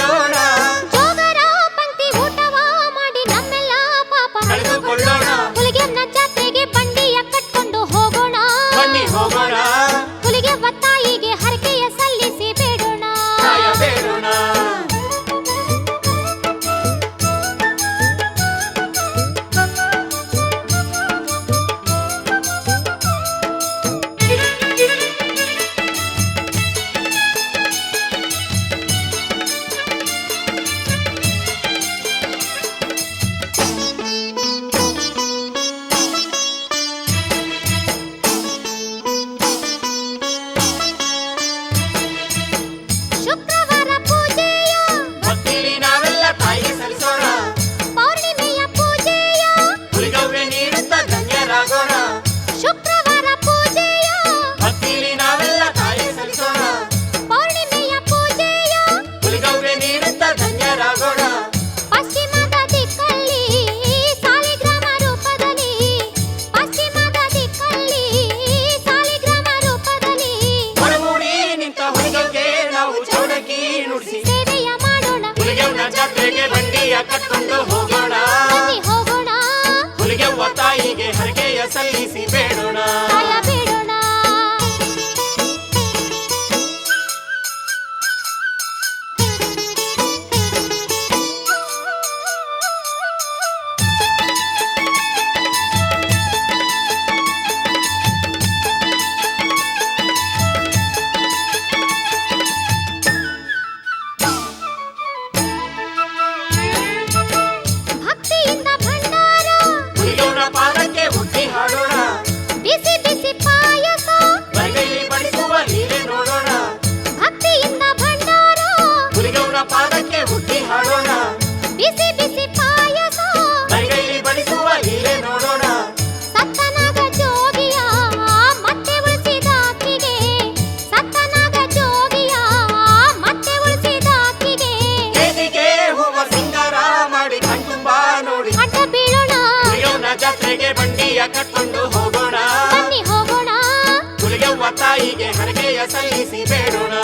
ಮಾಡೋಣ, ಜೋಗರ ಪಂಕ್ತಿ ಊಟವ ಮಾಡಿ ನಮ್ಮೆಲ್ಲ ಪಾಪ ಕಳೆದುಕೊಳ್ಳೋಣ. ಹುಲಿಗೆವ್ವನ ಜಾತ್ರೆಗೆ ಬಂಡಿಯ ಕಟ್ಕೊಂಡು ಹೋಗೋಣ, ಬನ್ನಿ ಹೋಗೋಣ, ಹುಲಿಗೆವ್ವ ತಾಯಿಗೆ ಹರಕೆಯ ಸಲ್ಲಿಸಿ ಬೇಡೋಣ. ಕಾಯ ಬೇಡೋಣ. ಶುಕ್ರವಾರ ಪೂಜೆಯ ಭಕ್ತಿಲಿ ನಾವೆಲ್ಲ ತಾಯಿಗೆ ಸಲ್ಲಿಸೋಣ, ಪೌರ್ಣಿಮೆಯ ಪೂಜೆಯ ಹುಲಿಗವ್ವೆ ನೀಡುತ್ತ ಧನ್ಯರಾಗೋಣ. ಶುಕ್ರವಾರ ಪೂಜೆಯ ಭಕ್ತಿಲಿ ನಾವೆಲ್ಲ ತಾಯಿಗೆ ಸಲ್ಲಿಸೋಣ, ಪೌರ್ಣಿಮೆಯ ಪೂಜೆಯ ಹುಲಿಗವ್ವೆ ನೀಡುತ್ತ ಧನ್ಯರಾಗೋಣ. ಪಶ್ಚಿಮದ ದಿಕ್ಕಲ್ಲಿ ಸಾಲಿಗ್ರಾಮ ರೂಪದಲ್ಲಿ, ಪಶ್ಚಿಮದ ದಿಕ್ಕಲ್ಲಿ ಸಾಲಿಗ್ರಾಮ ರೂಪದಲ್ಲಿ ಹೊರಮೂಡಿ ನಿಂತ ಹುಲಿಗವ್ಗೆ ನಾವು ಚೌಡಕಿ ನುಡಿಸಿ ಸೇವೆಯ ಮಾಡೋಣ. ಹುಲಿಗೆವ್ವನ ಜಾತ್ರೆಗೆ ಬಂಡಿಯ ಕಟ್ಕೊಂಡು ಹೋಗೋಣ, ಬನ್ನಿ ಹೋಗೋಣ, ಹುಲಿಗೆವ್ವ ತಾಯಿಗೆ ಹರಕೆಯ ಸಲ್ಲಿಸಿ ಬೇಡೋಣ. ಕಾಯ ಬೇಡೋಣ. ಭಕ್ತಿಯಿಂದ ಭಂಡಾರ, ಹುಲಿಗೆವ್ವನ ಪಾದಕ್ಕೆ ಹುಟ್ಟಿ ಹಾಡೋಣ, ಬಿಸಿ ಬಿಸಿ ಪಾಯಸ, ಬರಿಗೈಲಿ ಬಡಿಸುವ ಲೀಲೆ ನೋಡೋಣ. ಭಕ್ತಿಯಿಂದ ಭಂಡಾರ, ಹುಲಿಗೆವ್ವನ ಪಾದಕ್ಕೆ ಹುಟ್ಟಿ ಹಾಡೋಣ, ಬಿಸಿ ಬಿಸಿ ಪಾಯಸ, ಬರಿಗೈಲಿ ಬಡಿಸುವ ಲೀಲೆ ನೋಡೋಣ. ಸತ್ತನಾಗ ಜೋಗಿಯ ಮತ್ತೆ ಉಳಿಸಿದ ಅಕ್ಕಿಗೆ, ಸತ್ತನಾಗ ಜೋಗಿಯ ಮತ್ತೆ ಉಳಿಸಿದ ಅಕ್ಕಿಗೆ ವೇದಿಕೆ ಹೂವ ಸಿಂಗಾರ ಮಾಡಿ ಕಣ್ತುಂಬ ನೋಡಿ ಅಡ್ಡ ಬೀಳೋಣ. ಹುಲಿಗೆವ್ವನ ಜಾತ್ರೆಗೆ ಬಂಡಿಯ ಕಟ್ಕೊಂಡು ಹೋಗೋಣ, ಬನ್ನಿ ಹೋಗೋಣ, ಹುಲಿಗೆವ್ವ ತಾಯಿಗೆ ಹರಕೆಯ ಸಲ್ಲಿಸಿ ಬೇಡೋಣ.